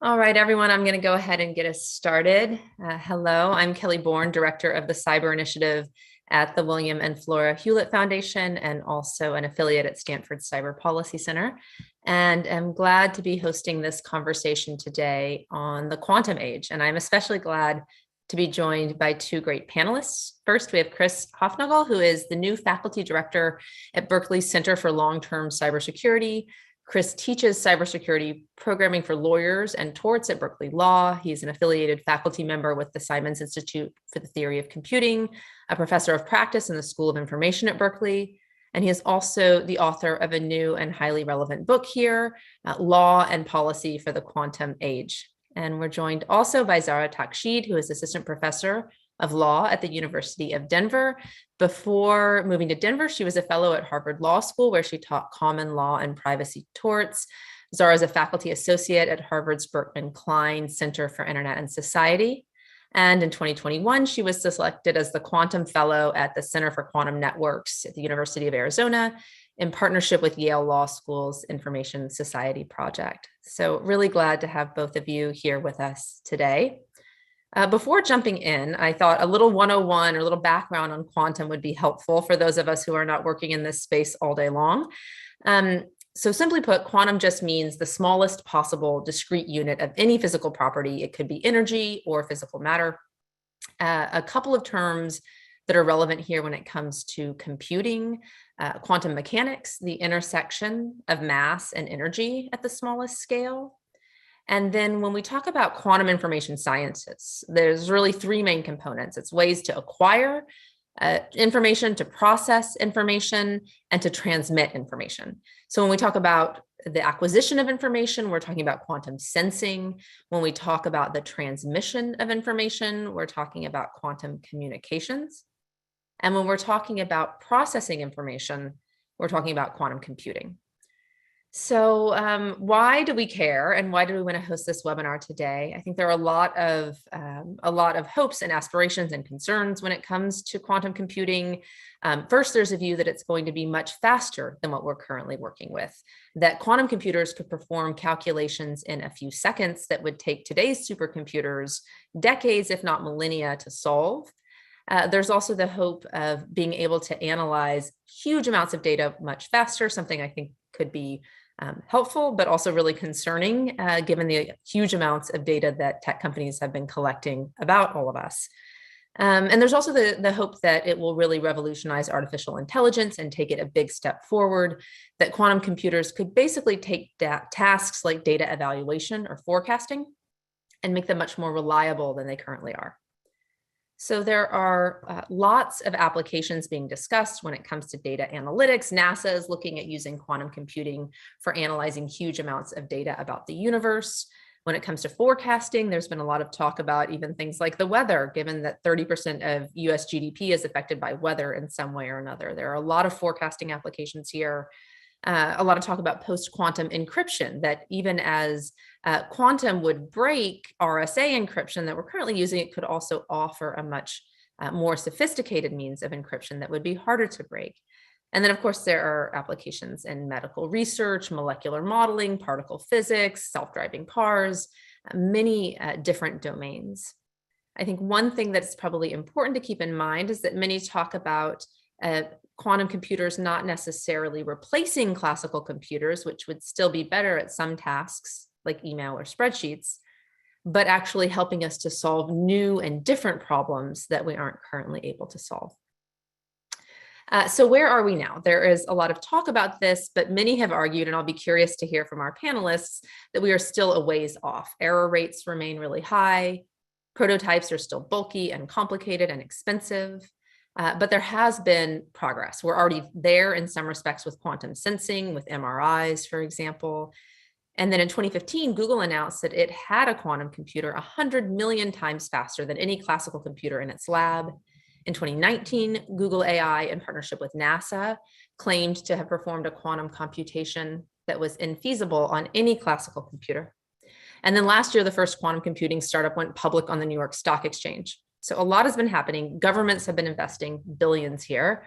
All right, everyone, I'm going to go ahead and get us started. Hello, I'm Kelly Bourne, Director of the Cyber Initiative at the William and Flora Hewlett Foundation, and also an affiliate at Stanford Cyber Policy Center. And I'm glad to be hosting this conversation today on the quantum age. And I'm especially glad to be joined by two great panelists. First, we have Chris Hofnagel, who is the new faculty director at Berkeley's Center for Long-Term Cybersecurity. Chris teaches cybersecurity programming for lawyers and torts at Berkeley Law. He's an affiliated faculty member with the Simons Institute for the Theory of Computing, a professor of practice in the School of Information at Berkeley. And he is also the author of a new and highly relevant book here, Law and Policy for the Quantum Age. And we're joined also by Zahra Takshid, who is assistant professor of law at the University of Denver. Before moving to Denver, she was a fellow at Harvard Law School, where she taught common law and privacy torts. Zahra is a faculty associate at Harvard's Berkman Klein Center for Internet and Society. And in 2021, she was selected as the Quantum Fellow at the Center for Quantum Networks at the University of Arizona in partnership with Yale Law School's Information Society Project. So really glad to have both of you here with us today. Before jumping in, I thought a little 101 or a little background on quantum would be helpful for those of us who are not working in this space all day long. So simply put, quantum just means the smallest possible discrete unit of any physical property. It could be energy or physical matter. A couple of terms that are relevant here when it comes to computing: quantum mechanics, the intersection of mass and energy at the smallest scale. And then when we talk about quantum information sciences, there's really three main components. It's ways to acquire information, to process information, and to transmit information. So when we talk about the acquisition of information, we're talking about quantum sensing. When we talk about the transmission of information, we're talking about quantum communications. And when we're talking about processing information, we're talking about quantum computing. So why do we care, and why do we want to host this webinar today? I think there are a lot of hopes and aspirations and concerns when it comes to quantum computing. First, there's a view that it's going to be much faster than what we're currently working with, that quantum computers could perform calculations in a few seconds that would take today's supercomputers decades, if not millennia, to solve. There's also the hope of being able to analyze huge amounts of data much faster, something I think could be helpful, but also really concerning, given the huge amounts of data that tech companies have been collecting about all of us. And there's also the hope that it will really revolutionize artificial intelligence and take it a big step forward, that quantum computers could basically take tasks like data evaluation or forecasting and make them much more reliable than they currently are. So there are lots of applications being discussed when it comes to data analytics. NASA is looking at using quantum computing for analyzing huge amounts of data about the universe. When it comes to forecasting, there's been a lot of talk about even things like the weather, given that 30% of US GDP is affected by weather in some way or another. There are a lot of forecasting applications here. A lot of talk about post-quantum encryption, that even as quantum would break RSA encryption that we're currently using, it could also offer a much more sophisticated means of encryption that would be harder to break. And then, of course, there are applications in medical research, molecular modeling, particle physics, self-driving cars, many different domains. I think one thing that's probably important to keep in mind is that many talk about quantum computers not necessarily replacing classical computers, which would still be better at some tasks like email or spreadsheets, but actually helping us to solve new and different problems that we aren't currently able to solve. So where are we now? There is a lot of talk about this, but many have argued, and I'll be curious to hear from our panelists, that we are still a ways off. Error rates remain really high. Prototypes are still bulky and complicated and expensive. But there has been progress. We're already there in some respects with quantum sensing, with MRIs, for example. And then in 2015, Google announced that it had a quantum computer 100 million times faster than any classical computer in its lab. In 2019, Google AI, in partnership with NASA, claimed to have performed a quantum computation that was infeasible on any classical computer. And then last year, the first quantum computing startup went public on the New York Stock Exchange. So a lot has been happening. Governments have been investing billions here.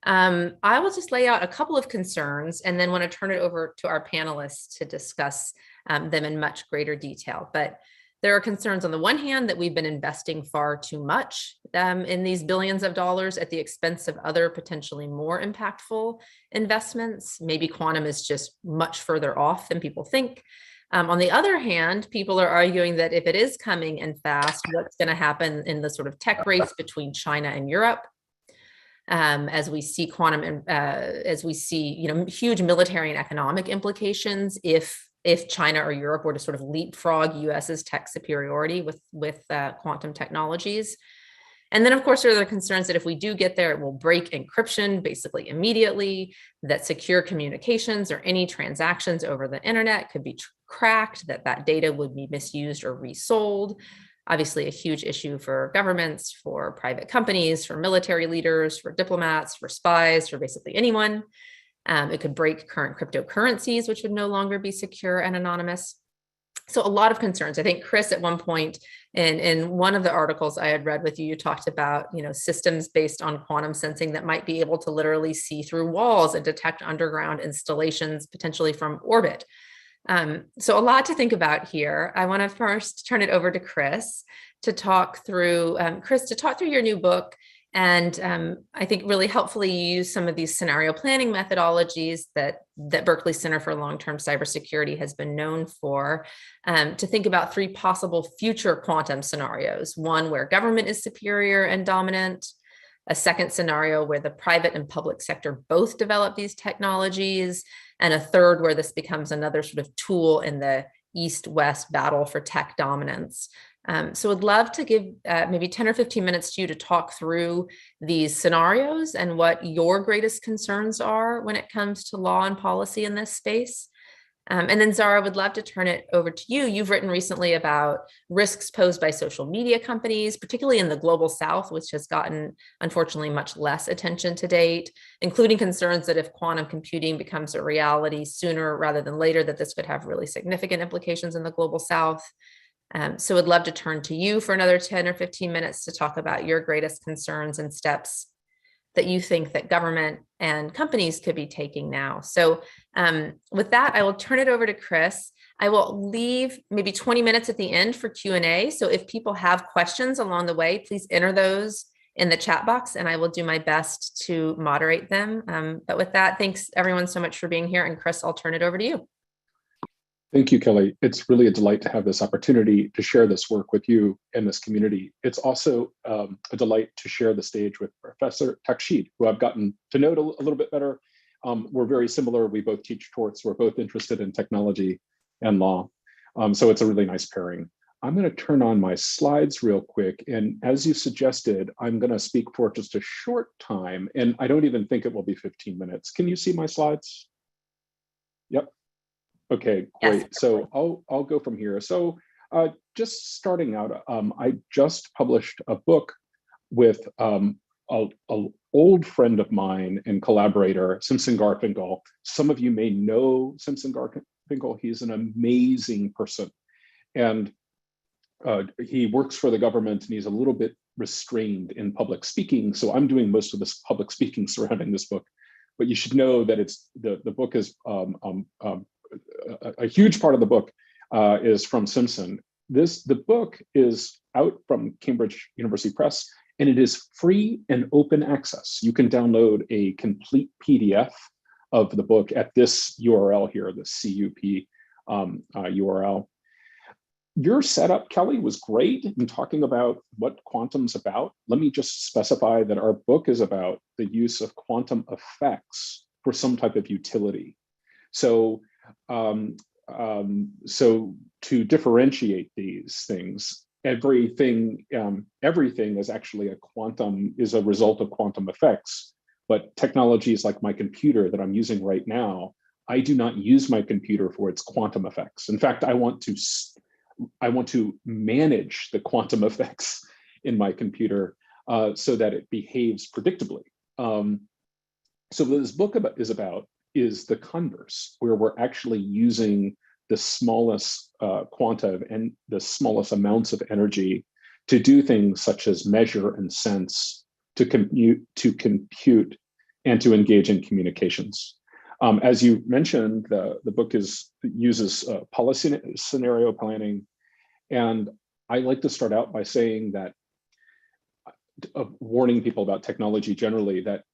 I will just lay out a couple of concerns and then want to turn it over to our panelists to discuss them in much greater detail. But there are concerns on the one hand that we've been investing far too much in these billions of dollars at the expense of other potentially more impactful investments. Maybe quantum is just much further off than people think. On the other hand, people are arguing that if it is coming and fast, what's going to happen in the sort of tech race between China and Europe? As we see quantum and as we see, huge military and economic implications if China or Europe were to sort of leapfrog US's tech superiority with quantum technologies. And then, of course, there are the concerns that if we do get there, it will break encryption basically immediately, that secure communications or any transactions over the internet could be cracked, that data would be misused or resold. Obviously, a huge issue for governments, for private companies, for military leaders, for diplomats, for spies, for basically anyone. It could break current cryptocurrencies, which would no longer be secure and anonymous. So a lot of concerns. I think, Chris, at one point in one of the articles I had read with you, you talked about, systems based on quantum sensing that might be able to literally see through walls and detect underground installations, potentially from orbit. So a lot to think about here. I want to first turn it over to Chris to talk through, your new book. And I think really helpfully you use some of these scenario planning methodologies that Berkeley Center for Long-Term Cybersecurity has been known for, to think about 3 possible future quantum scenarios. One where government is superior and dominant, a second scenario where the private and public sector both develop these technologies, and a third where this becomes another sort of tool in the East-West battle for tech dominance. So I'd love to give maybe 10 or 15 minutes to you to talk through these scenarios and what your greatest concerns are when it comes to law and policy in this space. And then Zara, I would love to turn it over to you. You've written recently about risks posed by social media companies, particularly in the global South, which has gotten, unfortunately, much less attention to date, including concerns that if quantum computing becomes a reality sooner rather than later, that this could have really significant implications in the global South. So I'd love to turn to you for another 10 or 15 minutes to talk about your greatest concerns and steps that you think that government and companies could be taking now. So with that, I will turn it over to Chris. I will leave maybe 20 minutes at the end for Q&A. So if people have questions along the way, please enter those in the chat box and I will do my best to moderate them. But with that, thanks everyone so much for being here. And Chris, I'll turn it over to you. Thank you, Kelly. It's really a delight to have this opportunity to share this work with you and this community. It's also a delight to share the stage with Professor Takshid, who I've gotten to know a little bit better. We're very similar. We both teach torts. We're both interested in technology and law. So it's a really nice pairing. I'm going to turn on my slides real quick. And as you suggested, I'm going to speak for just a short time. And I don't even think it will be 15 minutes. Can you see my slides? Yep. Okay, great. Yes. So I'll go from here. So just starting out, I just published a book with an old friend of mine and collaborator, Simpson Garfinkel. Some of you may know Simpson Garfinkel. He's an amazing person. And he works for the government and he's a little bit restrained in public speaking. So I'm doing most of this public speaking surrounding this book. But you should know that it's the book is a huge part of the book is from Simpson. The book is out from Cambridge University Press, and it is free and open access. You can download a complete PDF of the book at this URL here, the CUP URL. Your setup, Kelly, was great in talking about what quantum's about. Let me just specify that our book is about the use of quantum effects for some type of utility. So to differentiate these things, everything is actually is a result of quantum effects. But technologies like my computer that I'm using right now, I do not use my computer for its quantum effects. In fact, I want to manage the quantum effects in my computer so that it behaves predictably. So what this book is the converse, where we're actually using the smallest quanta and the smallest amounts of energy to do things such as measure and sense, to compute, and to engage in communications. As you mentioned, the book uses policy scenario planning. And I like to start out by saying that, warning people about technology generally, that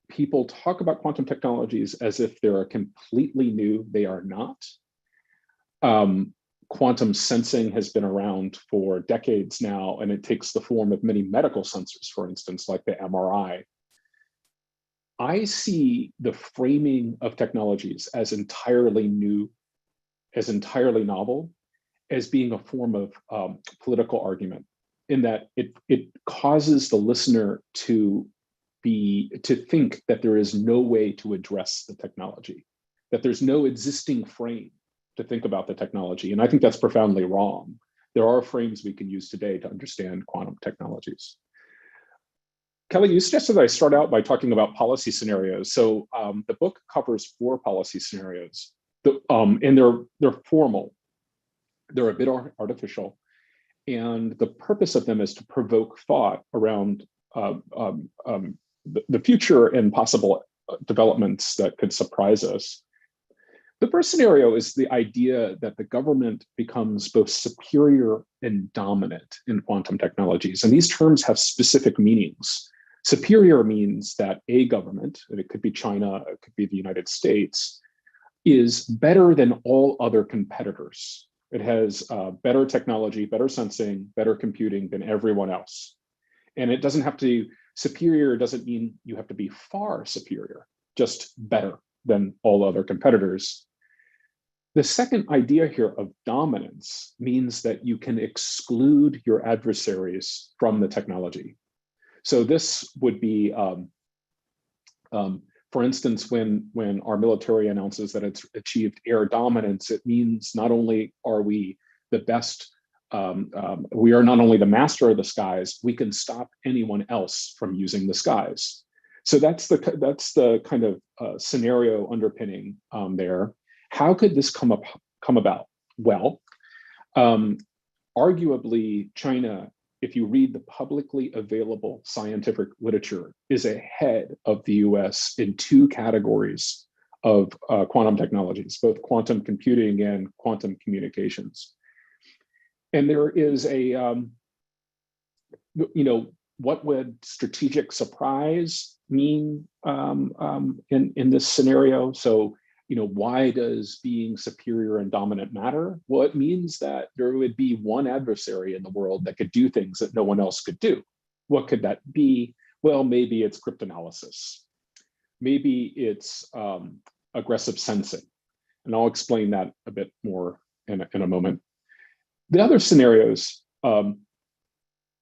people talk about quantum technologies as if they're completely new. They are not. Quantum sensing has been around for decades now, and it takes the form of many medical sensors, for instance, like the MRI. I see the framing of technologies as entirely new, as entirely novel, as being a form of political argument, in that it causes the listener to think that there is no way to address the technology, that there's no existing frame to think about the technology. And I think that's profoundly wrong. There are frames we can use today to understand quantum technologies. Kelly, you suggested that I start out by talking about policy scenarios. So the book covers 4 policy scenarios, and they're formal. They're a bit artificial. And the purpose of them is to provoke thought around the future and possible developments that could surprise us. The first scenario is the idea that the government becomes both superior and dominant in quantum technologies. And these terms have specific meanings. Superior means that a government, and it could be China, it could be the United States, is better than all other competitors. It has better technology, better sensing, better computing than everyone else. And it doesn't have to, superior doesn't mean you have to be far superior, just better than all other competitors. The second idea here of dominance means that you can exclude your adversaries from the technology. So this would be, for instance, when our military announces that it's achieved air dominance, it means not only are we the best, we are not only the master of the skies, we can stop anyone else from using the skies. So that's the kind of scenario underpinning there. How could this come about? Well, arguably, China, if you read the publicly available scientific literature, is ahead of the US in 2 categories of quantum technologies, both quantum computing and quantum communications. And there is what would strategic surprise mean in this scenario? So, why does being superior and dominant matter? Well, it means that there would be one adversary in the world that could do things that no one else could do. What could that be? Well, maybe it's cryptanalysis. Maybe it's aggressive sensing. And I'll explain that a bit more in a moment. The other scenarios are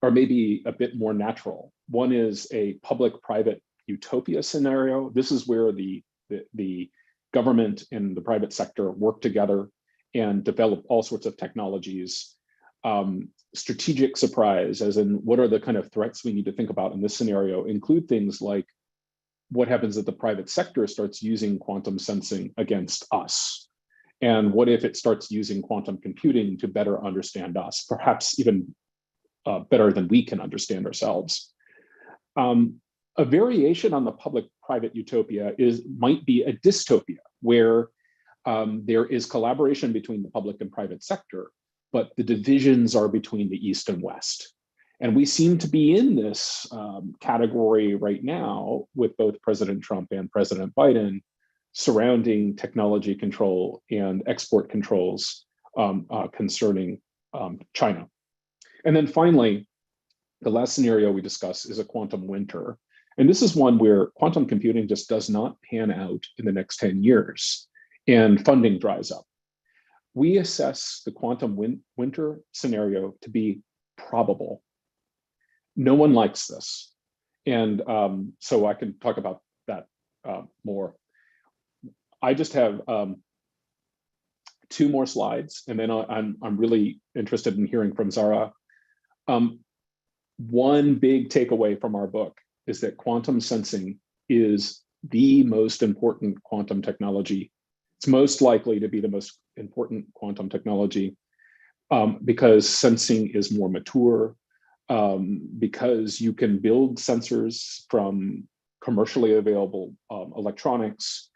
maybe a bit more natural. One is a public-private utopia scenario. This is where the government and the private sector work together and develop all sorts of technologies. Strategic surprise, as in what are the kind of threats we need to think about in this scenario, include things like what happens if the private sector starts using quantum sensing against us? And what if it starts using quantum computing to better understand us, perhaps even better than we can understand ourselves? A variation on the public-private utopia might be a dystopia, where there is collaboration between the public and private sector, but the divisions are between the East and West. And we seem to be in this category right now with both President Trump and President Biden surrounding technology control and export controls concerning China. And then finally, the last scenario we discuss is a quantum winter. And this is one where quantum computing just does not pan out in the next 10 years and funding dries up. We assess the quantum winter scenario to be probable. No one likes this. And so I can talk about that more. I just have 2 more slides, and then I'm really interested in hearing from Zara. One big takeaway from our book is that quantum sensing is the most important quantum technology. It's most likely to be the most important quantum technology because sensing is more mature, because you can build sensors from commercially available electronics,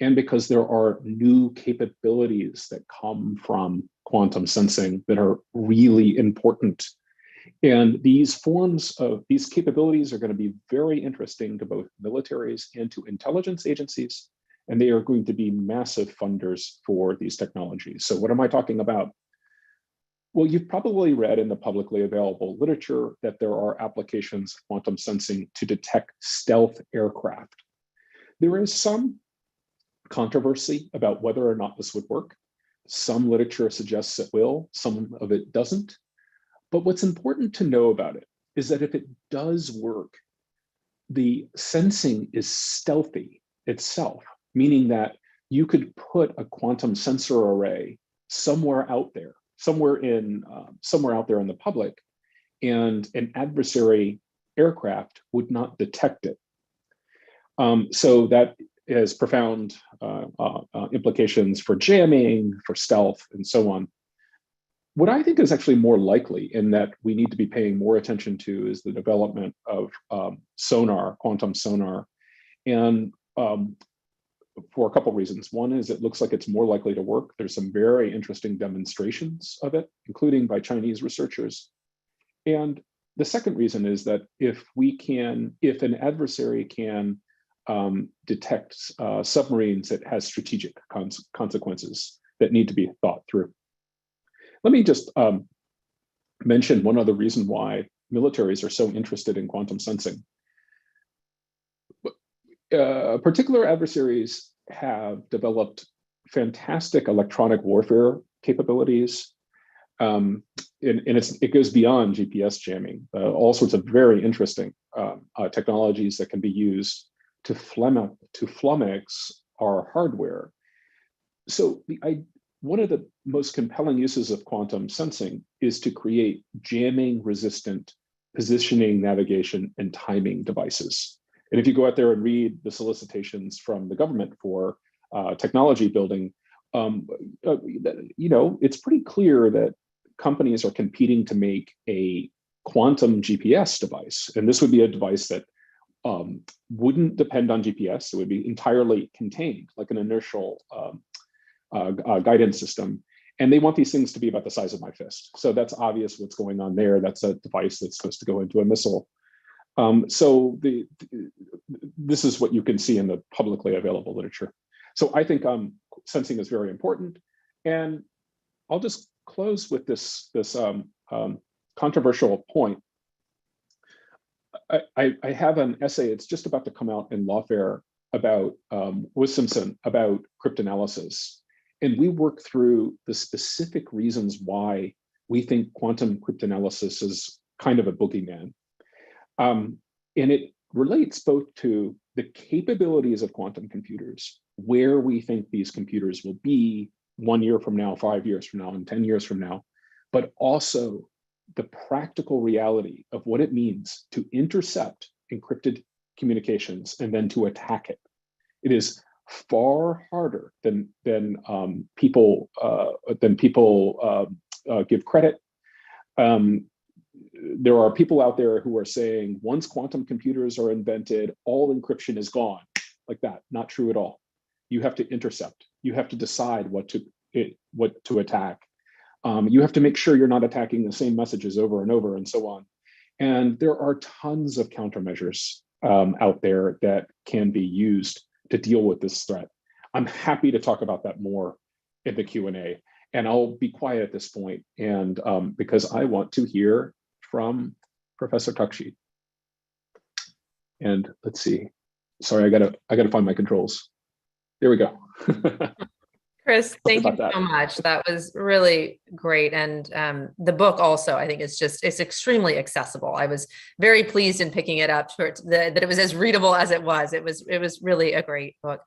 and because there are new capabilities that come from quantum sensing that are really important. And these capabilities are going to be very interesting to both militaries and to intelligence agencies, and they are going to be massive funders for these technologies. So what am I talking about? Well, you've probably read in the publicly available literature that there are applications of quantum sensing to detect stealth aircraft. There is some controversy about whether or not this would work. Some literature suggests it will, some of it doesn't. But what's important to know about it is that if it does work, the sensing is stealthy itself, meaning that you could put a quantum sensor array somewhere out there, somewhere out there in the public, and an adversary aircraft would not detect it. So that has profound implications for jamming, for stealth, and so on. What I think is actually more likely, and that we need to be paying more attention to, is the development of sonar, quantum sonar, and for a couple of reasons. One is it looks like it's more likely to work. There's some very interesting demonstrations of it, including by Chinese researchers. And the second reason is that if an adversary can detect submarines, that has strategic consequences that need to be thought through. Let me just mention one other reason why militaries are so interested in quantum sensing. Particular adversaries have developed fantastic electronic warfare capabilities. And it goes beyond GPS jamming, all sorts of very interesting technologies that can be used to flummox our hardware. So one of the most compelling uses of quantum sensing is to create jamming resistant positioning, navigation, and timing devices. And if you go out there and read the solicitations from the government for technology building, it's pretty clear that companies are competing to make a quantum GPS device. And this would be a device that wouldn't depend on GPS. It would be entirely contained, like an inertial guidance system. And they want these things to be about the size of my fist. So that's obvious what's going on there. That's a device that's supposed to go into a missile. This is what you can see in the publicly available literature. So I think sensing is very important. And I'll just close with this controversial point. I have an essay, it's just about to come out in Lawfare, about with Simpson, about cryptanalysis. And we work through the specific reasons why we think quantum cryptanalysis is kind of a boogeyman. And it relates both to the capabilities of quantum computers, where we think these computers will be 1 year from now, 5 years from now, and 10 years from now, but also the practical reality of what it means to intercept encrypted communications and then to attack it. It is far harder than people give credit. There are people out there who are saying once quantum computers are invented, all encryption is gone. Like that, not true at all. You have to intercept. You have to decide what to attack. You have to make sure you're not attacking the same messages over and over and so on. And there are tons of countermeasures out there that can be used to deal with this threat. I'm happy to talk about that more in the Q&A. And I'll be quiet at this point, and because I want to hear from Professor Taksheed. And let's see. Sorry, I gotta find my controls. There we go. Chris, thank you so much. That was really great. And the book also, I think, it's extremely accessible. I was very pleased in picking it up that it was as readable as it was. It was really a great book.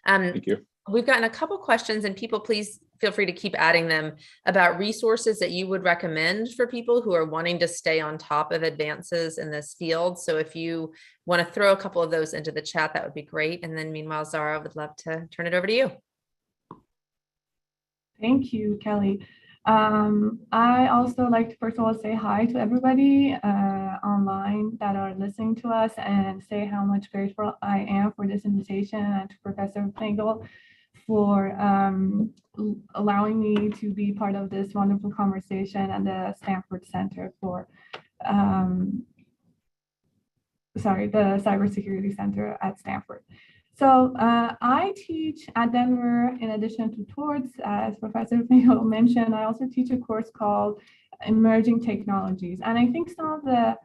Thank you. We've gotten a couple questions, and people, please feel free to keep adding them, about resources that you would recommend for people who are wanting to stay on top of advances in this field. So if you want to throw a couple of those into the chat, that would be great. And then meanwhile, Zara, I would love to turn it over to you. Thank you, Kelly. I also like to first of all say hi to everybody online that are listening to us and say how much grateful I am for this invitation and to Professor Pringle for allowing me to be part of this wonderful conversation and the Stanford Center for, the Cybersecurity Center at Stanford. So I teach at Denver, in addition to torts, as Professor Pringle mentioned, I also teach a course called Emerging Technologies. And I think some of the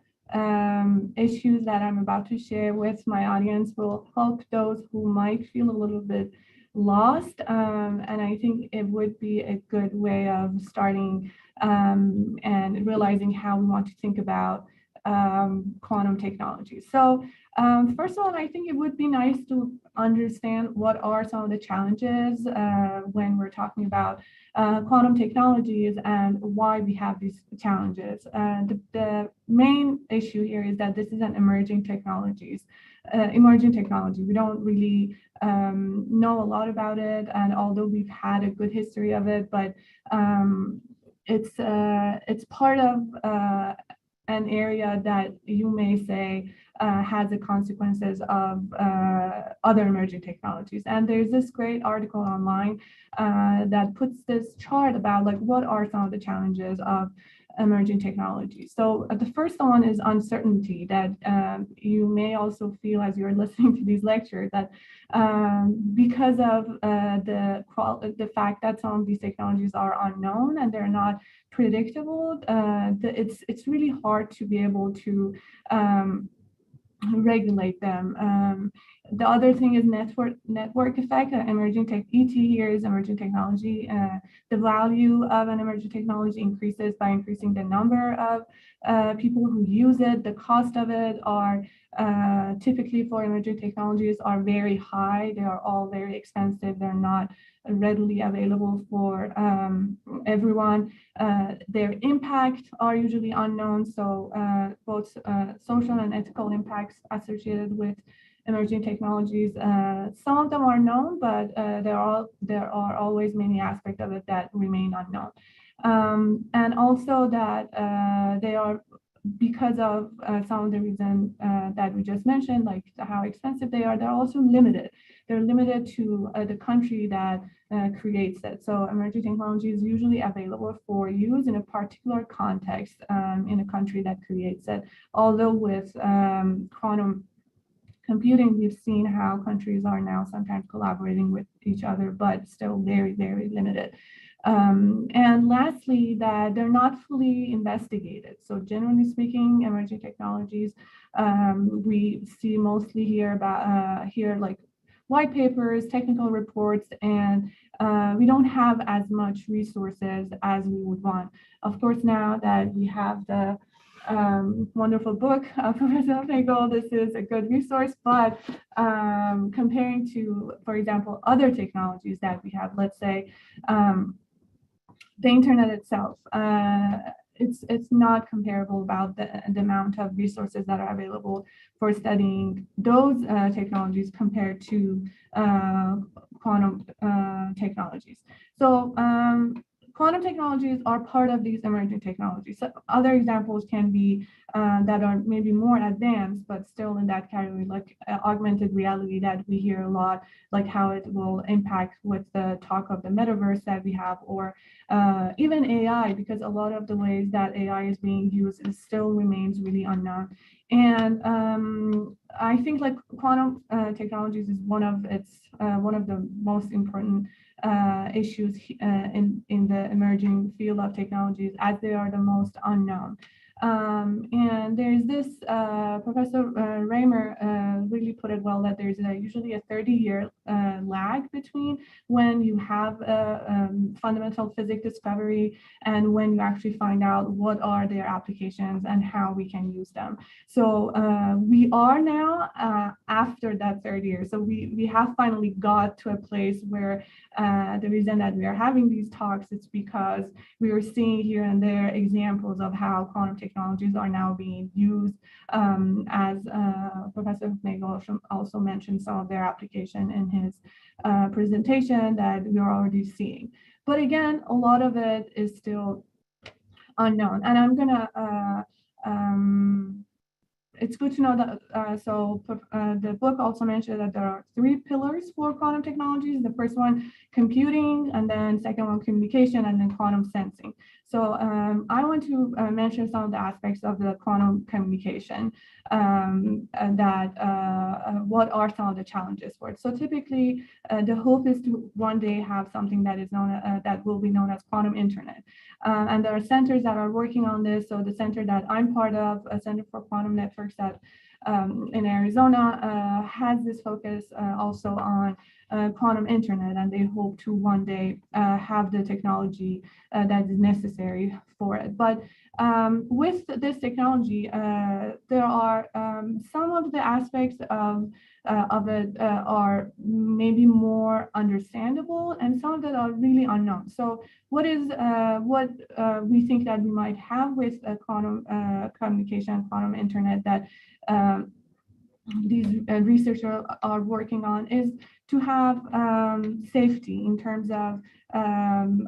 issues that I'm about to share with my audience will help those who might feel a little bit lost. And I think it would be a good way of starting and realizing how we want to think about quantum technology. So first of all, I think it would be nice to understand what are some of the challenges when we're talking about quantum technologies and why we have these challenges. The main issue here is that this is an emerging technology. We don't really know a lot about it, and although we've had a good history of it, but it's part of an area that you may say has the consequences of other emerging technologies. And there's this great article online that puts this chart about like what are some of the challenges of emerging technologies. So the first one is uncertainty, that you may also feel as you're listening to these lectures that because of the fact that some of these technologies are unknown and they're not predictable, it's really hard to be able to regulate them. The other thing is network effect. Emerging tech, ET here is emerging technology. The value of an emerging technology increases by increasing the number of people who use it. The cost of it are typically for emerging technologies are very high. They are all very expensive. They're not readily available for everyone. Their impact are usually unknown. So both social and ethical impacts associated with emerging technologies. Some of them are known, but there are always many aspects of it that remain unknown. And also that they are, because of some of the reasons that we just mentioned, like how expensive they are, they're also limited. They're limited to the country that creates it. So emerging technology is usually available for use in a particular context in a country that creates it. Although with quantum computing, we've seen how countries are now sometimes collaborating with each other, but still very, very limited. And lastly, that they're not fully investigated. So generally speaking, emerging technologies, we see mostly here about like white papers, technical reports, and we don't have as much resources as we would want. Of course, now that we have the wonderful book of Professor Pringle, this is a good resource, but comparing to, for example, other technologies that we have, let's say, the internet itself, it's not comparable about the amount of resources that are available for studying those technologies compared to quantum technologies. So quantum technologies are part of these emerging technologies. So other examples can be that are maybe more advanced, but still in that category, like augmented reality that we hear a lot, like how it will impact with the talk of the metaverse that we have, or even AI, because a lot of the ways that AI is being used still remains really unknown. And I think like quantum technologies is one of the most important issues in the emerging field of technologies, as they are the most unknown. And there's this, Professor Raymer really put it well, that there's usually a 30-year lag between when you have a fundamental physics discovery and when you actually find out what are their applications and how we can use them. So we are now after that 30 years. So we have finally got to a place where the reason that we are having these talks is because we are seeing here and there examples of how quantum technologies are now being used, as Professor Nagel also mentioned some of their application in his presentation that we are already seeing. But again, a lot of it is still unknown. And I'm gonna, it's good to know that, the book also mentioned that there are 3 pillars for quantum technologies. The first one, computing, and then second one, communication, and then quantum sensing. So I want to mention some of the aspects of the quantum communication, what are some of the challenges for it. So typically, the hope is to one day have something that is known, that will be known as quantum internet. And there are centers that are working on this. So the center that I'm part of, a Center for Quantum Networks that in Arizona, has this focus also on quantum internet, and they hope to one day have the technology that is necessary for it. But with this technology, there are some of the aspects of it are maybe more understandable, and some of that are really unknown. So what we think that we might have with quantum communication, quantum internet, that these researchers are working on, is to have safety in terms of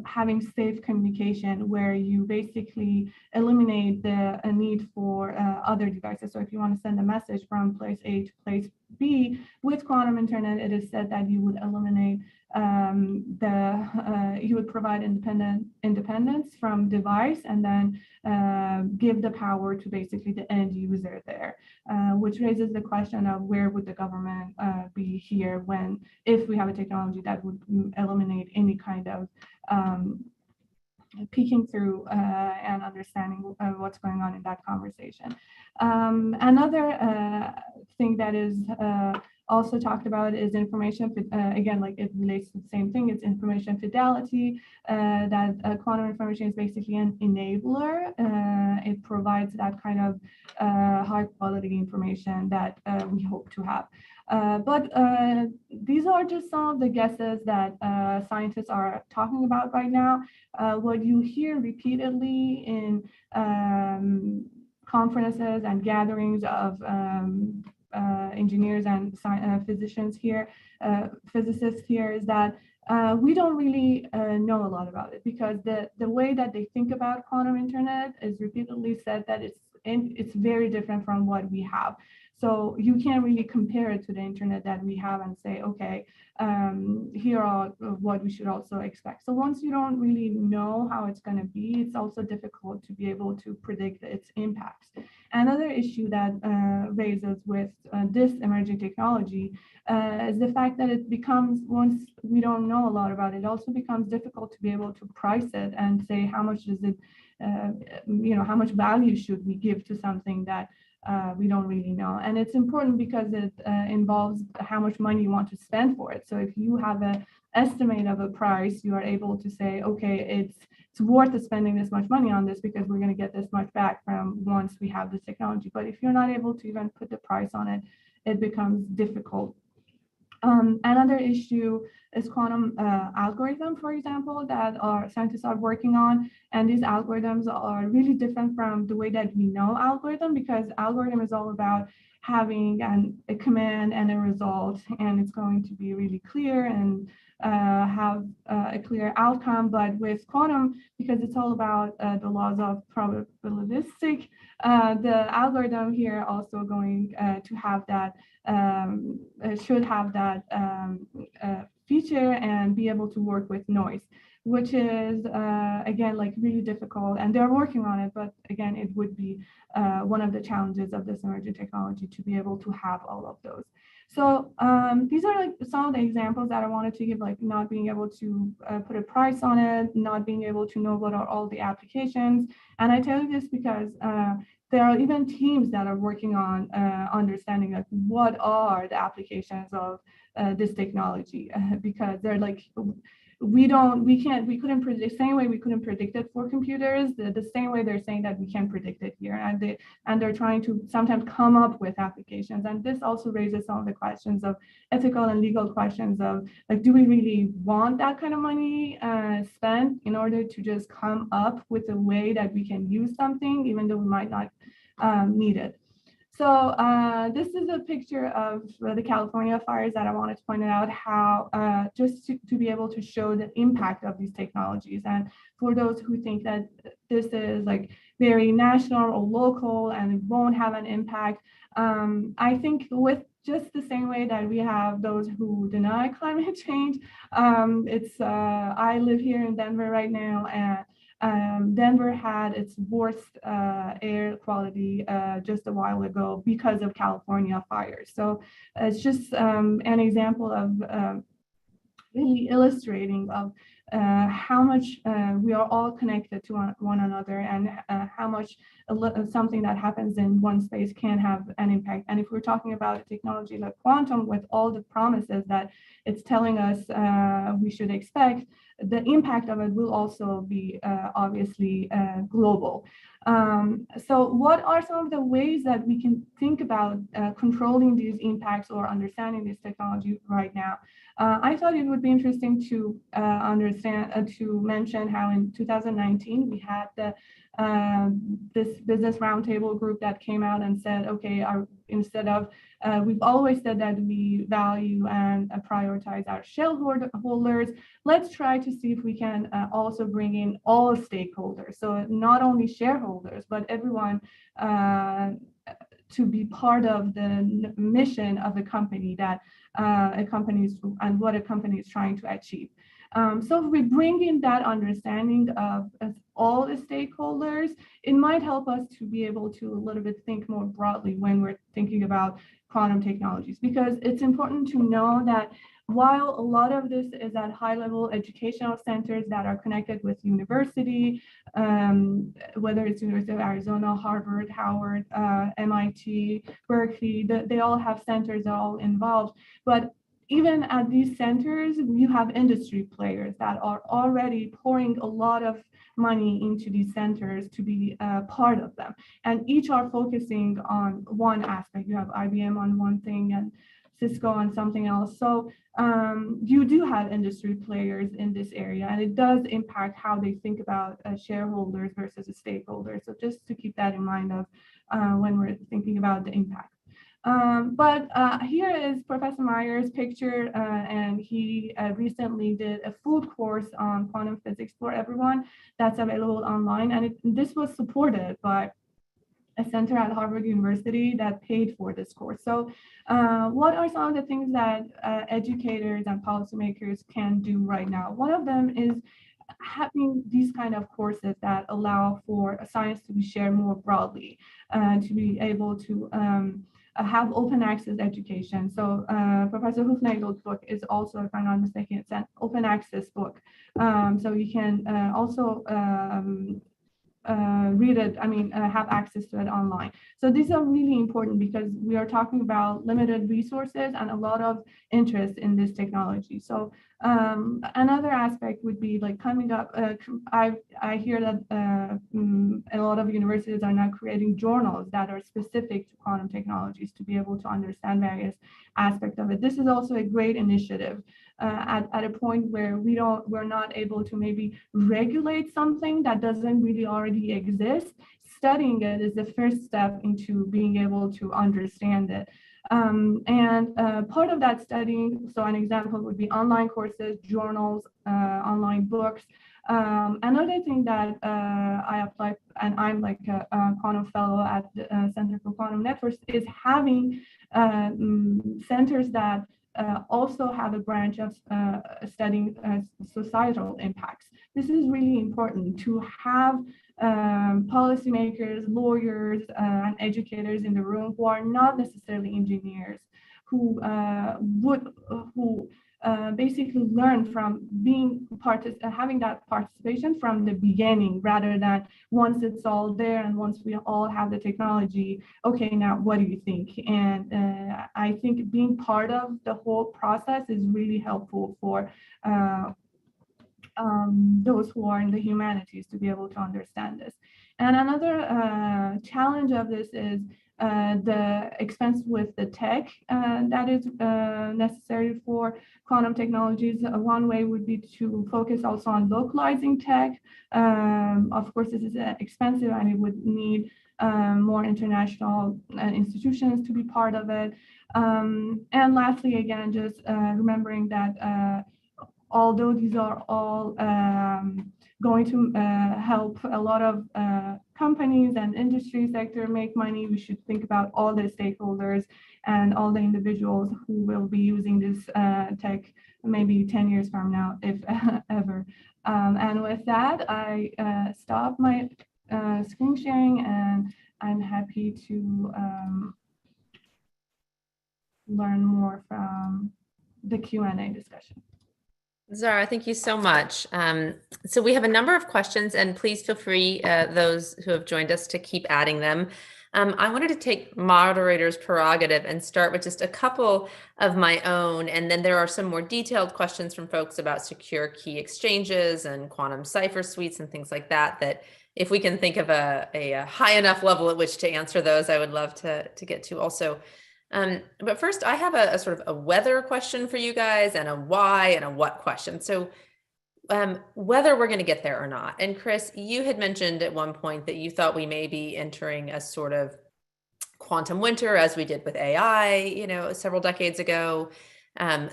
having safe communication, where you basically eliminate the need for other devices. So if you want to send a message from place A to place B with quantum internet, it is said that you would eliminate you would provide independence from device, and then give the power to basically the end user there, which raises the question of where would the government be here if we have a technology that would eliminate any kind of peeking through and understanding what's going on in that conversation. Another thing that is also talked about is information, again, like it relates to the same thing, it's information fidelity, that quantum information is basically an enabler. It provides that kind of high quality information that we hope to have. But these are just some of the guesses that scientists are talking about right now. What you hear repeatedly in conferences and gatherings of engineers and physicists here is that we don't really know a lot about it, because the way that they think about quantum internet is repeatedly said that it's very different from what we have. So you can't really compare it to the internet that we have and say, okay, here are what we should also expect. So once you don't really know how it's going to be, it's also difficult to be able to predict its impacts. Another issue that raises with this emerging technology is the fact that it becomes, once we don't know a lot about it, it also becomes difficult to be able to price it and say how much does it, how much value should we give to something that we don't really know. And it's important because it involves how much money you want to spend for it. So if you have an estimate of a price, you are able to say, okay, it's worth spending this much money on this because we're going to get this much back from once we have this technology. But if you're not able to even put the price on it, it becomes difficult. Another issue is quantum algorithm, for example, that our scientists are working on. And these algorithms are really different from the way that we know algorithm, because algorithm is all about having a command and a result, and it's going to be really clear and have a clear outcome. But with quantum, because it's all about the laws of probabilistic, the algorithm here also going to have that, should have that feature and be able to work with noise, which is again, like really difficult, and they're working on it. But again, it would be one of the challenges of this emerging technology to be able to have all of those. So these are like some of the examples that I wanted to give, like not being able to put a price on it, not being able to know what are all the applications. And I tell you this because there are even teams that are working on understanding like what are the applications of this technology, because they're like, we couldn't predict, the same way we couldn't predict it for computers, the same way they're saying that we can predict it here. And they're trying to sometimes come up with applications. And this also raises some of the questions of ethical and legal questions of, like, do we really want that kind of money spent in order to just come up with a way that we can use something, even though we might not need it? So this is a picture of the California fires that I wanted to point out how just to be able to show the impact of these technologies. And for those who think that this is like very national or local and it won't have an impact, I think with just the same way that we have those who deny climate change, I live here in Denver right now, and Denver had its worst air quality just a while ago because of California fires. So it's just an example of really illustrating of how much we are all connected to one another, and how much something that happens in one space can have an impact. And if we're talking about a technology like quantum, with all the promises that it's telling us we should expect, the impact of it will also be obviously global. So what are some of the ways that we can think about controlling these impacts or understanding this technology right now? I thought it would be interesting to to mention how in 2019 we had this business roundtable group that came out and said, okay, instead of we've always said that we value and prioritize our shareholders, let's try to see if we can also bring in all stakeholders. So not only shareholders, but everyone to be part of the mission of the company that and what a company is trying to achieve. So if we bring in that understanding of all the stakeholders, it might help us to be able to a little bit think more broadly when we're thinking about quantum technologies, because it's important to know that while a lot of this is at high-level educational centers that are connected with university, whether it's University of Arizona, Harvard, Howard, MIT, Berkeley, they all have centers, they're all involved. But even at these centers, you have industry players that are already pouring a lot of money into these centers to be part of them. And each are focusing on one aspect. You have IBM on one thing and Cisco on something else. So you do have industry players in this area, and it does impact how they think about shareholders versus a stakeholder. So just to keep that in mind of when we're thinking about the impact. But here is Professor Meyer's picture, and he recently did a food course on quantum physics for everyone that's available online. And this was supported by a center at Harvard University that paid for this course. So what are some of the things that educators and policymakers can do right now? One of them is having these kind of courses that allow for science to be shared more broadly, to be able to have open access education. So Professor Hufnagel's book is also, if I'm not mistaken, it's an open access book. So you can also read it, have access to it online. So these are really important because we are talking about limited resources and a lot of interest in this technology. So another aspect would be like coming up, I hear that a lot of universities are now creating journals that are specific to quantum technologies to be able to understand various aspects of it. This is also a great initiative. At a point where we're not able to maybe regulate something that doesn't really already exist. Studying it is the first step into being able to understand it. And part of that studying, so an example would be online courses, journals, online books. Another thing that I apply, and I'm like a quantum fellow at the Center for Quantum Networks, is having centers that also have a branch of studying societal impacts. This is really important to have policymakers, lawyers, and educators in the room who are not necessarily engineers, who basically learn from having that participation from the beginning, rather than once it's all there and once we all have the technology, okay, now what do you think? And I think being part of the whole process is really helpful for those who are in the humanities to be able to understand this. And another challenge of this is the expense with the tech that is necessary for quantum technologies. One way would be to focus also on localizing tech. Of course, this is expensive and it would need more international institutions to be part of it. And lastly, again, just remembering that although these are all going to help a lot of companies and industry sector make money, we should think about all the stakeholders and all the individuals who will be using this tech maybe 10 years from now, if ever. And with that, I stop my screen sharing, and I'm happy to learn more from the Q&A discussion. Zara, thank you so much. So we have a number of questions, and please feel free, those who have joined us, to keep adding them. I wanted to take moderator's prerogative and start with just a couple of my own, and then there are some more detailed questions from folks about secure key exchanges and quantum cipher suites and things like that, that if we can think of a high enough level at which to answer those, I would love to get to also. But first, I have a sort of a whether question for you guys, and a why and a what question. So whether we're going to get there or not. And Chris, you had mentioned at one point that you thought we may be entering a sort of quantum winter, as we did with AI, several decades ago.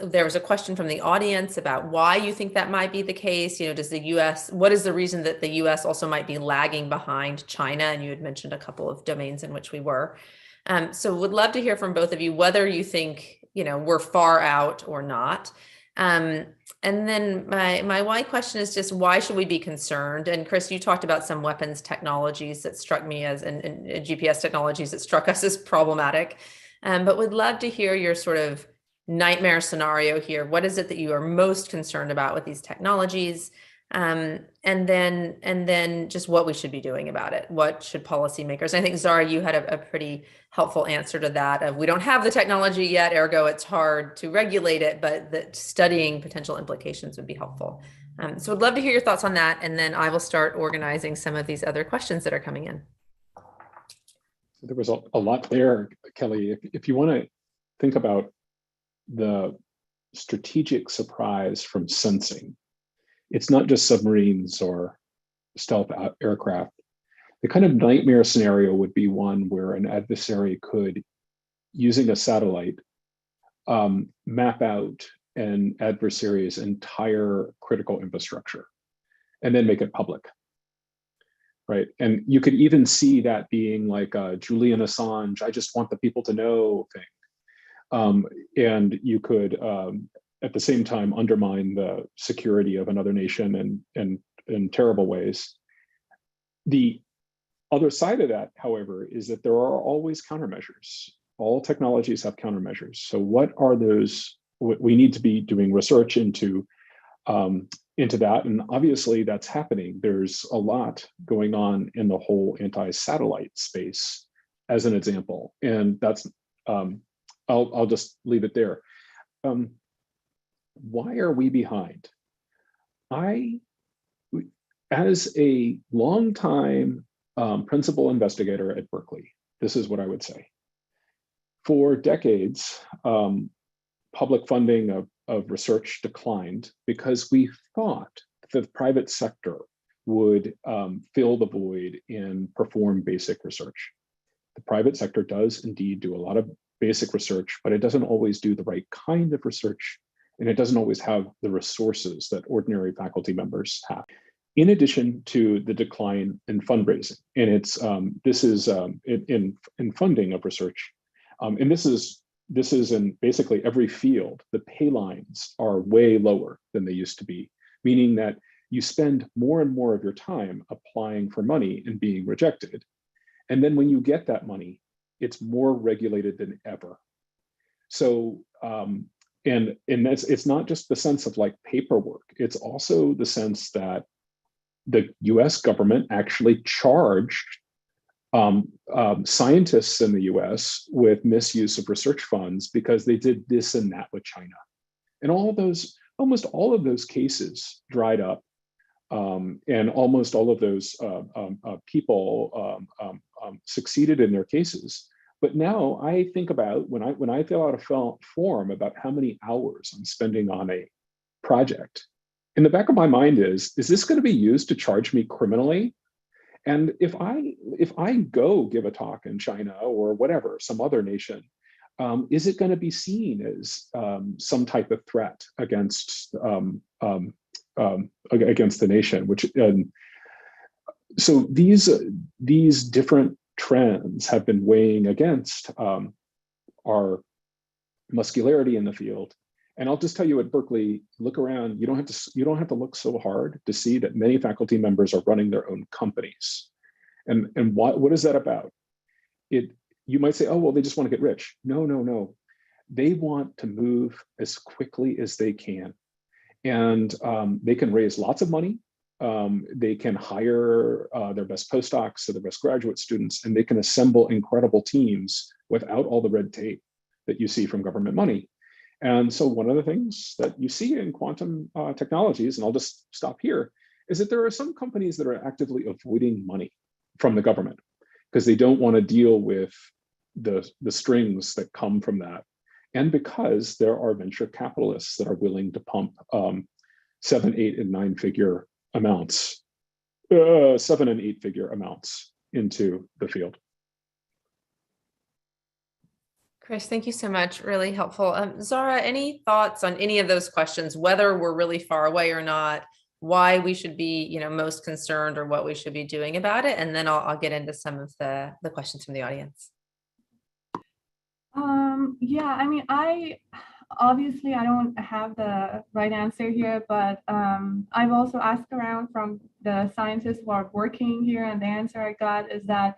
There was a question from the audience about why you think that might be the case. Does the US, what is the reason that the US also might be lagging behind China? And you had mentioned a couple of domains in which we were. So would love to hear from both of you whether you think, we're far out or not. And then my why question is just, why should we be concerned? And Chris, you talked about some weapons technologies that struck me as, and GPS technologies that struck us as problematic. But would love to hear your sort of nightmare scenario here. What is it that you are most concerned about with these technologies? And then just what we should be doing about it. What should policymakers? I think, Zara, you had a pretty helpful answer to that of, we don't have the technology yet, ergo it's hard to regulate it, but that studying potential implications would be helpful. So I'd love to hear your thoughts on that, and then I will start organizing some of these other questions that are coming in. There was a lot there, Kelly. If you want to think about the strategic surprise from sensing, it's not just submarines or stealth aircraft. The kind of nightmare scenario would be one where an adversary could, using a satellite, map out an adversary's entire critical infrastructure and then make it public, right? And you could even see that being like a Julian Assange, I just want the people to know thing. And you could, at the same time, undermine the security of another nation in terrible ways. The other side of that, however, is that there are always countermeasures. All technologies have countermeasures. So what are those? We need to be doing research into that, and obviously that's happening. There's a lot going on in the whole anti-satellite space, as an example, and that's I'll just leave it there. Why are we behind? As a longtime principal investigator at Berkeley, this is what I would say. For decades, public funding of research declined because we thought that the private sector would fill the void and perform basic research. The private sector does indeed do a lot of basic research, but it doesn't always do the right kind of research, and it doesn't always have the resources that ordinary faculty members have. In addition to the decline in fundraising, and this is in funding of research, and this is in basically every field. The pay lines are way lower than they used to be, meaning that you spend more and more of your time applying for money and being rejected, and then when you get that money, it's more regulated than ever. So. And it's not just the sense of like paperwork, it's also the sense that the US government actually charged scientists in the US with misuse of research funds because they did this and that with China. And all of those almost all of those cases dried up, and almost all of those people succeeded in their cases. But now I think about when I fill out a form about how many hours I'm spending on a project, in the back of my mind is this going to be used to charge me criminally? And if I go give a talk in China or whatever, some other nation, is it going to be seen as some type of threat against the nation? So these different trends have been weighing against our muscularity in the field. And I'll just tell you at Berkeley, look around, you don't have to look so hard to see that many faculty members are running their own companies. And what is that about? You might say, oh, well, they just want to get rich. No. They want to move as quickly as they can. And they can raise lots of money. They can hire their best postdocs or their best graduate students, and they can assemble incredible teams without all the red tape that you see from government money. And so one of the things that you see in quantum technologies, and I'll just stop here, is that there are some companies that are actively avoiding money from the government because they don't want to deal with the strings that come from that. And because there are venture capitalists that are willing to pump 7, 8, and 9 figure amounts, 7 and 8 figure amounts into the field. Chris, thank you so much. Really helpful. Zara, any thoughts on any of those questions, whether we're really far away or not, why we should be, most concerned or what we should be doing about it? And then I'll get into some of the questions from the audience. Yeah, I mean, obviously I don't have the right answer here, but I've also asked around from the scientists who are working here, and the answer I got is that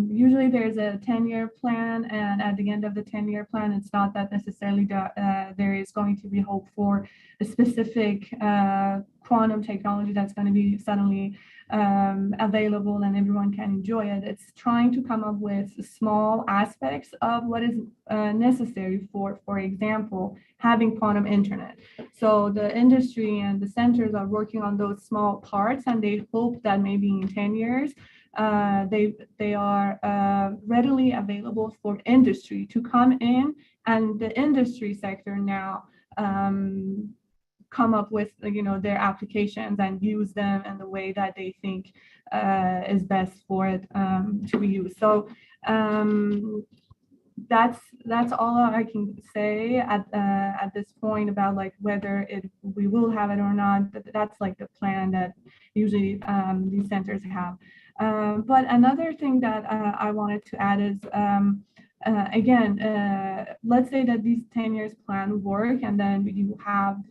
usually there's a 10-year plan, and at the end of the 10-year plan, it's not that necessarily there is going to be hope for a specific quantum technology that's going to be suddenly available and everyone can enjoy it. It's trying to come up with small aspects of what is necessary for example, having quantum internet. So the industry and the centers are working on those small parts, and they hope that maybe in 10 years, they are readily available for industry to come in, and the industry sector now come up with their applications and use them in the way that they think is best for it to be used. So that's all I can say at this point about like whether we will have it or not. But that's like the plan that usually these centers have. But another thing that I wanted to add is again, let's say that these 10 years plan work, and then you have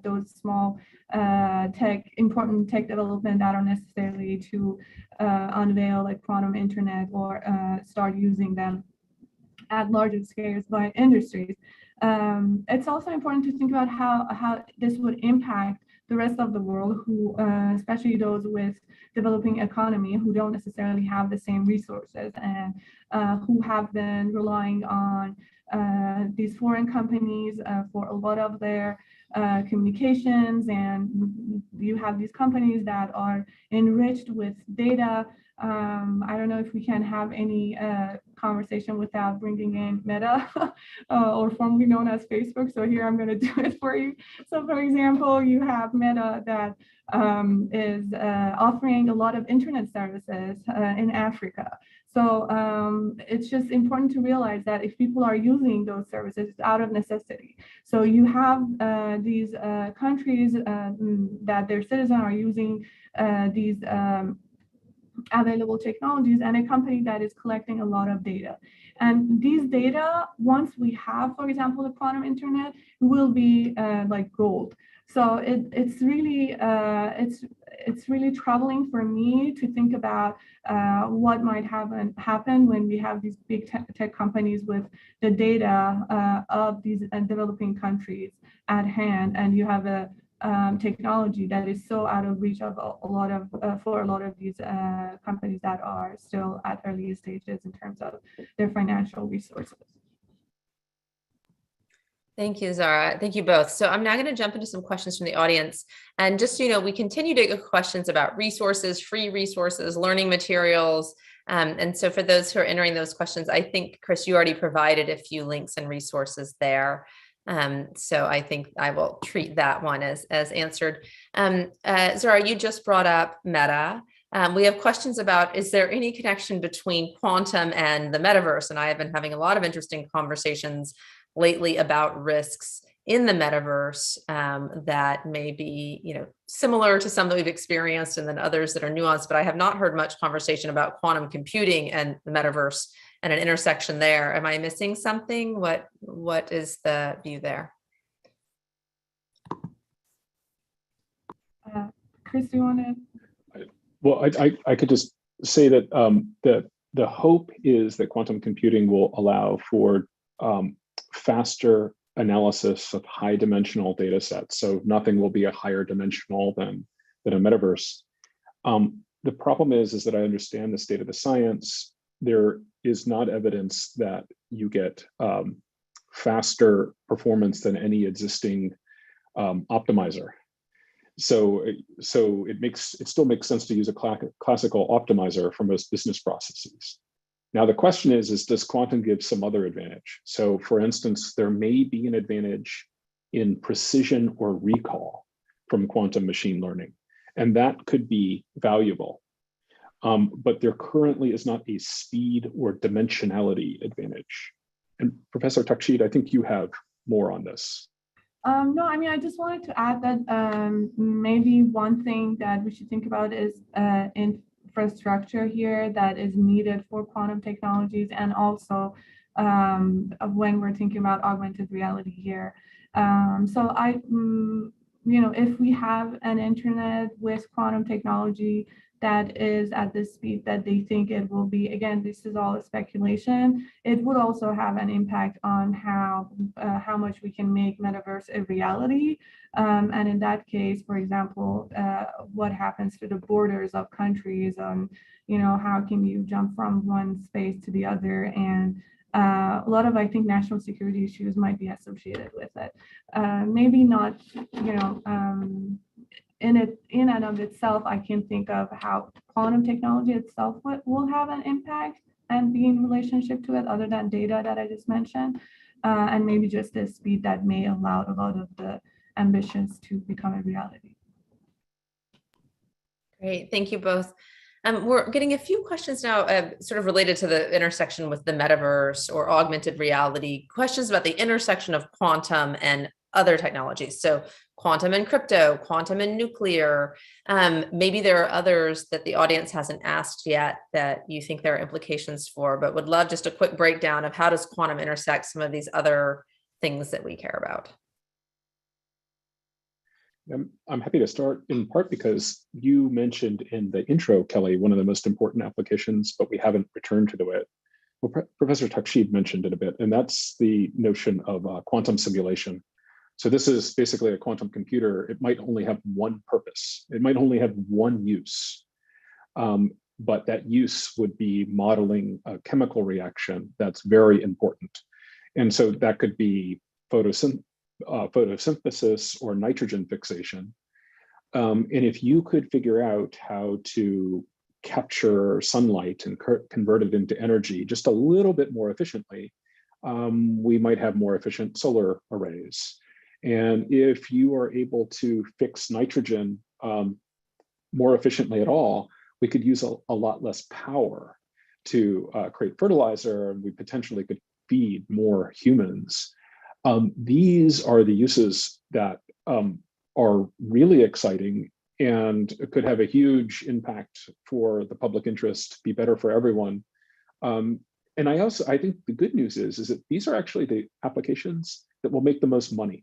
those small important tech development that are necessary to unveil like quantum internet or start using them at larger scales by industries. It's also important to think about how this would impact the rest of the world, who, especially those with developing economy, who don't necessarily have the same resources and who have been relying on these foreign companies for a lot of their communications. And you have these companies that are enriched with data. I don't know if we can have any conversation without bringing in Meta, or formerly known as Facebook. So here I'm going to do it for you. So for example, you have Meta that is offering a lot of internet services in Africa. So it's just important to realize that if people are using those services, it's out of necessity. So you have these countries that their citizens are using these available technologies, and a company that is collecting a lot of data. And these data, once we have, for example, the quantum internet, will be like gold. So it's really troubling for me to think about what might happen when we have these big tech companies with the data of these developing countries at hand, and you have a technology that is so out of reach of for a lot of these companies that are still at early stages in terms of their financial resources. Thank you, Zara. Thank you both. So I'm now going to jump into some questions from the audience. And just so you know, we continue to get questions about resources, free resources, learning materials. And so for those who are entering those questions, I think, Chris, you already provided a few links and resources there. So I think I will treat that one as answered. Zara, you just brought up Meta. We have questions about, is there any connection between quantum and the metaverse? And I have been having a lot of interesting conversations lately about risks in the metaverse that may be, similar to some that we've experienced, and then others that are nuanced. But I have not heard much conversation about quantum computing and the metaverse and an intersection there. Am I missing something? What is the view there? Chris, do you want to? Well, I could just say that the hope is that quantum computing will allow for faster analysis of high dimensional data sets. So nothing will be a higher dimensional than a metaverse. The problem is that I understand the state of the science. There is not evidence that you get faster performance than any existing optimizer. So it still makes sense to use a classical optimizer for most business processes. Now, the question is does quantum give some other advantage? So for instance, there may be an advantage in precision or recall from quantum machine learning, and that could be valuable. But there currently is not a speed or dimensionality advantage. And Professor Takshid, I think you have more on this. No, I mean, I just wanted to add that maybe one thing that we should think about is infrastructure here that is needed for quantum technologies, and also when we're thinking about augmented reality here. So if we have an internet with quantum technology that is at the speed that they think it will be, again, this is all a speculation, it would also have an impact on how much we can make metaverse a reality. And in that case, for example, what happens to the borders of countries, how can you jump from one space to the other? And a lot of, I think, national security issues might be associated with it. Maybe not, in and of itself, I can think of how quantum technology itself will have an impact and be in relationship to it, other than data that I just mentioned, and maybe just the speed that may allow a lot of the ambitions to become a reality. Great, thank you both. We're getting a few questions now sort of related to the intersection with the metaverse or augmented reality, questions about the intersection of quantum and other technologies. So quantum and crypto, quantum and nuclear. Maybe there are others that the audience hasn't asked yet that you think there are implications for, but would love just a quick breakdown of how does quantum intersect some of these other things that we care about. I'm happy to start, in part because you mentioned in the intro, Kelly, one of the most important applications, but we haven't returned to it. Well, Professor Takshid mentioned it a bit, and that's the notion of quantum simulation. So this is basically a quantum computer. It might only have one purpose. It might only have one use, but that use would be modeling a chemical reaction that's very important. And so that could be photosynthesis or nitrogen fixation. And if you could figure out how to capture sunlight and convert it into energy just a little bit more efficiently, we might have more efficient solar arrays. And if you are able to fix nitrogen more efficiently at all, we could use a lot less power to create fertilizer, and we potentially could feed more humans. These are the uses that are really exciting and could have a huge impact for the public interest, be better for everyone. And I think the good news is that these are actually the applications that will make the most money.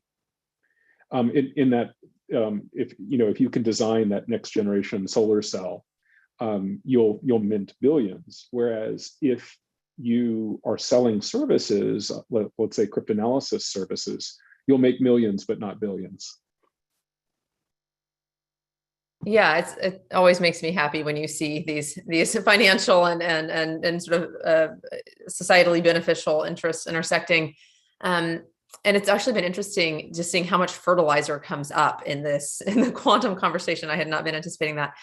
In that, if you can design that next generation solar cell, you'll mint billions. Whereas if you are selling services, let's say cryptanalysis services, you'll make millions but not billions. Yeah, it always makes me happy when you see these financial and sort of societally beneficial interests intersecting. it's actually been interesting just seeing how much fertilizer comes up in the quantum conversation. I had not been anticipating that.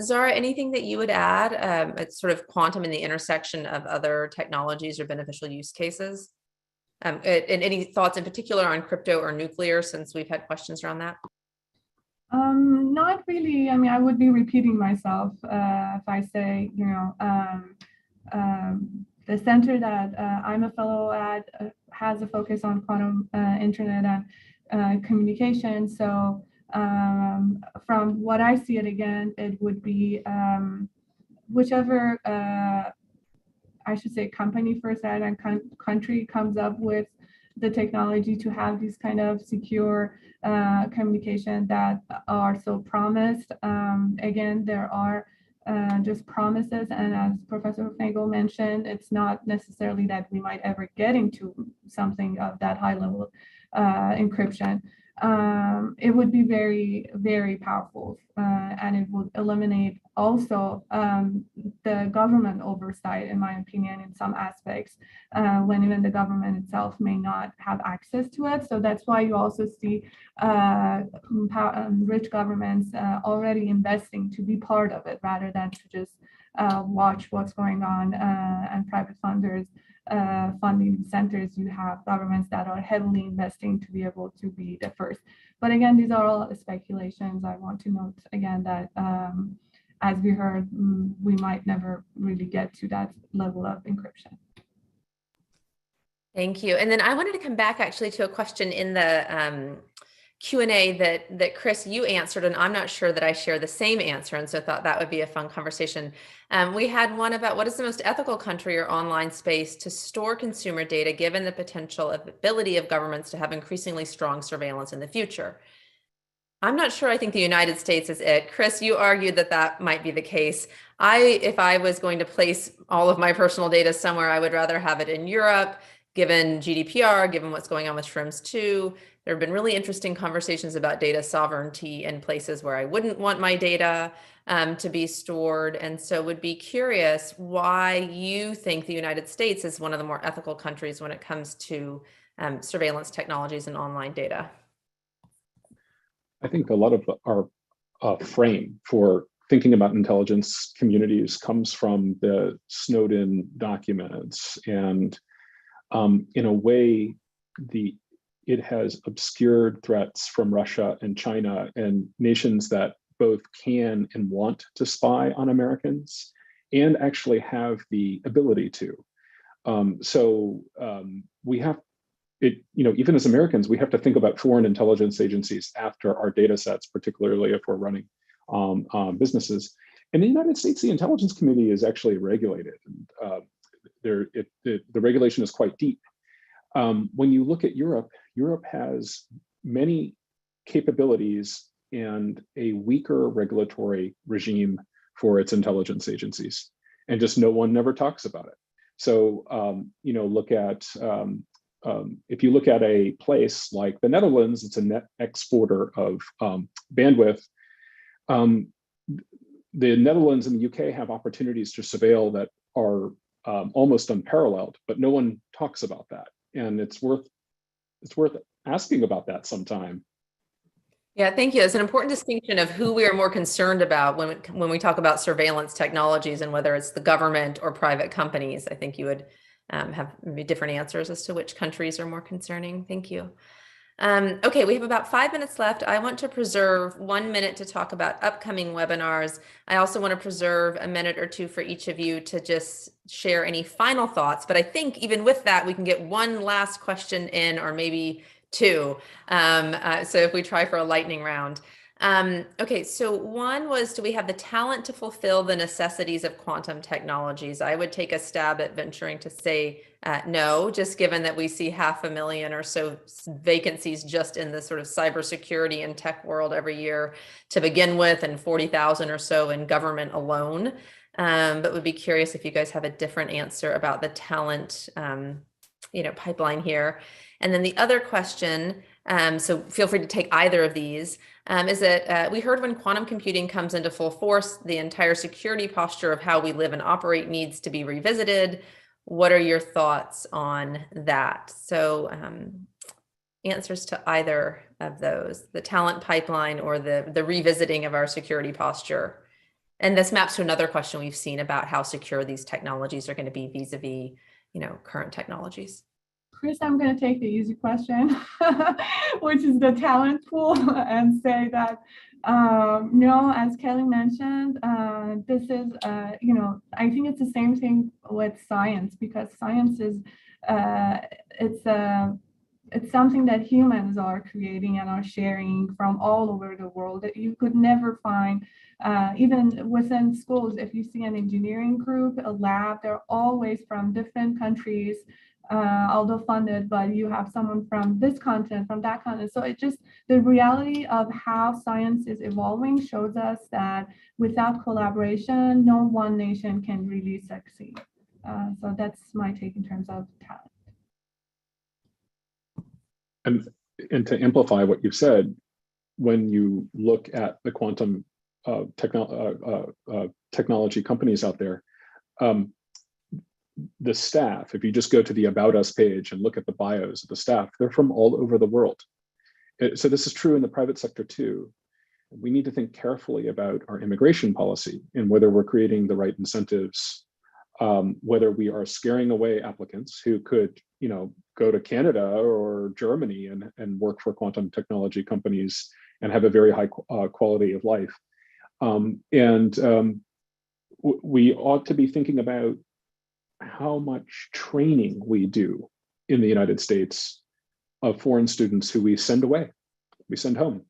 Zara, anything that you would add? It's sort of quantum in the intersection of other technologies or beneficial use cases. And any thoughts in particular on crypto or nuclear, since we've had questions around that? Not really. I mean, I would be repeating myself if I say, the center that I'm a fellow at has a focus on quantum internet and communication. So from what I see it again, it would be whichever, I should say, company first and country comes up with the technology to have these kind of secure communication that are so promised. Again, there are just promises, and as Professor Nagel mentioned, it's not necessarily that we might ever get into something of that high level encryption. It would be very, very powerful, and it would eliminate also the government oversight, in my opinion, in some aspects, when even the government itself may not have access to it. So that's why you also see rich governments already investing to be part of it rather than to just watch what's going on, and private funders funding centers. You have governments that are heavily investing to be able to be the first. But again, these are all speculations. I want to note again that as we heard, we might never really get to that level of encryption. Thank you. And then I wanted to come back actually to a question in the Q&A that Chris, you answered, and I'm not sure that I share the same answer, and so thought that would be a fun conversation. We had one about what is the most ethical country or online space to store consumer data, given the potential ability of governments to have increasingly strong surveillance in the future. I'm not sure I think the United States is it. Chris, you argued that that might be the case. If I was going to place all of my personal data somewhere, I would rather have it in Europe, given GDPR, given what's going on with Schrems 2. There have been really interesting conversations about data sovereignty in places where I wouldn't want my data to be stored. And so would be curious why you think the United States is one of the more ethical countries when it comes to surveillance technologies and online data. I think a lot of our frame for thinking about intelligence communities comes from the Snowden documents. And in a way, it has obscured threats from Russia and China and nations that both can and want to spy on Americans and actually have the ability to. We have it, even as Americans, we have to think about foreign intelligence agencies after our data sets, particularly if we're running businesses. In the United States, the intelligence community is actually regulated, and the regulation is quite deep. When you look at Europe, Europe has many capabilities and a weaker regulatory regime for its intelligence agencies, and just no one never talks about it. So, look at if you look at a place like the Netherlands, it's a net exporter of bandwidth. The Netherlands and the UK have opportunities to surveil that are almost unparalleled, but no one talks about that. And it's worth asking about that sometime. Yeah, thank you. It's an important distinction of who we are more concerned about when we talk about surveillance technologies and whether it's the government or private companies. I think you would have maybe different answers as to which countries are more concerning. Thank you. Okay, we have about 5 minutes left. I want to preserve 1 minute to talk about upcoming webinars. I also want to preserve a minute or two for each of you to just share any final thoughts. But I think even with that, we can get one last question in, or maybe two. So if we try for a lightning round. Okay, so one was, do we have the talent to fulfill the necessities of quantum technologies? I would take a stab at venturing to say no, just given that we see 500,000 or so vacancies just in the sort of cybersecurity and tech world every year to begin with, and 40,000 or so in government alone. But would be curious if you guys have a different answer about the talent pipeline here. And then the other question, so feel free to take either of these, is that we heard when quantum computing comes into full force, the entire security posture of how we live and operate needs to be revisited. What are your thoughts on that? So answers to either of those, the talent pipeline or the revisiting of our security posture? And this maps to another question we've seen about how secure these technologies are going to be vis-a-vis, current technologies. Chris, I'm going to take the easy question, which is the talent pool, and say that no, as Kelly mentioned, this is, I think it's the same thing with science, because science is, it's something that humans are creating and are sharing from all over the world that you could never find. Even within schools, if you see an engineering group, a lab, they're always from different countries, although funded, but you have someone from this continent, from that continent. So it just, the reality of how science is evolving shows us that without collaboration, no one nation can really succeed. So that's my take in terms of talent. And to amplify what you've said, when you look at the quantum technology companies out there, the staff, if you just go to the About Us page and look at the bios of the staff, they're from all over the world. So this is true in the private sector too. We need to think carefully about our immigration policy and whether we're creating the right incentives, whether we are scaring away applicants who could, go to Canada or Germany and work for quantum technology companies and have a very high quality of life. We ought to be thinking about how much training we do in the United States of foreign students who we send away, we send home.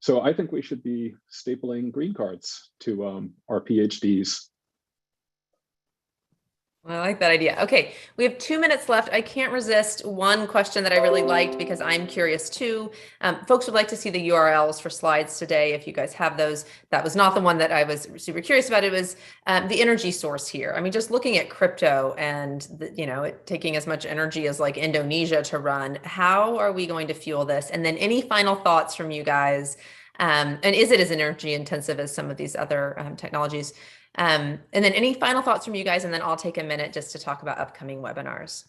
So I think we should be stapling green cards to our PhDs. I like that idea. Okay, we have 2 minutes left. I can't resist one question that I really liked because I'm curious too. Folks would like to see the URLs for slides today if you guys have those. That was not the one that I was super curious about. It was the energy source here. I mean, just looking at crypto and it taking as much energy as like Indonesia to run. How are we going to fuel this? And then any final thoughts from you guys? And is it as energy intensive as some of these other technologies? And then any final thoughts from you guys, and then I'll take a minute just to talk about upcoming webinars.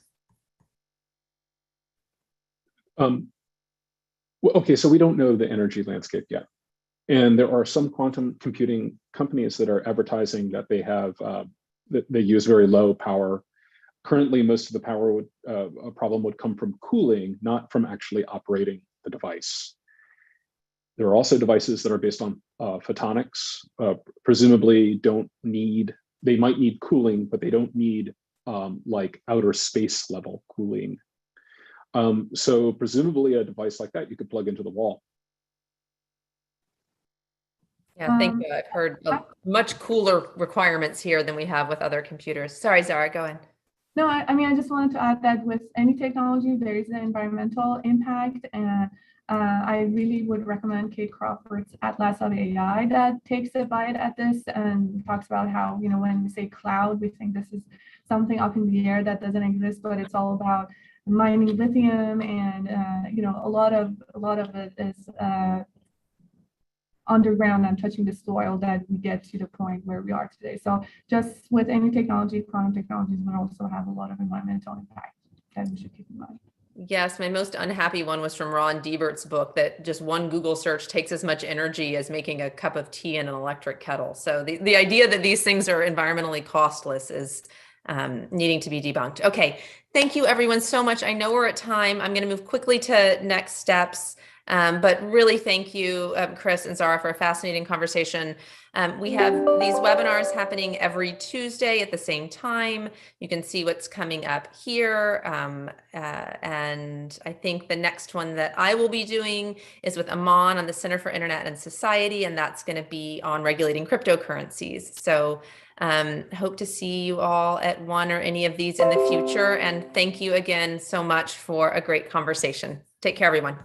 Okay, so we don't know the energy landscape yet. And there are some quantum computing companies that are advertising that they have, that they use very low power. Currently, most of the power a problem would come from cooling, not from actually operating the device. There are also devices that are based on photonics, presumably they might need cooling, but they don't need like outer space level cooling. So presumably a device like that you could plug into the wall. Yeah, thank you. I've heard much cooler requirements here than we have with other computers. Sorry, Zara, go ahead. No, I mean, I just wanted to add that with any technology, there is an environmental impact, and I really would recommend Kate Crawford's Atlas of AI that takes a bite at this and talks about how, when we say cloud, we think this is something up in the air that doesn't exist, but it's all about mining lithium, and a lot of it is underground and touching the soil that we get to the point where we are today. So just with any technology, quantum technologies will also have a lot of environmental impact that we should keep in mind. Yes, my most unhappy one was from Ron Diebert's book that just one Google search takes as much energy as making a cup of tea in an electric kettle. So the idea that these things are environmentally costless is needing to be debunked. Okay, thank you everyone so much. I know we're at time. I'm going to move quickly to next steps. But really thank you, Chris and Zara, for a fascinating conversation. We have these webinars happening every Tuesday at the same time. You can see what's coming up here. And I think the next one that I will be doing is with Aman on the Center for Internet and Society, and that's going to be on regulating cryptocurrencies. So hope to see you all at one or any of these in the future. And thank you again so much for a great conversation. Take care, everyone.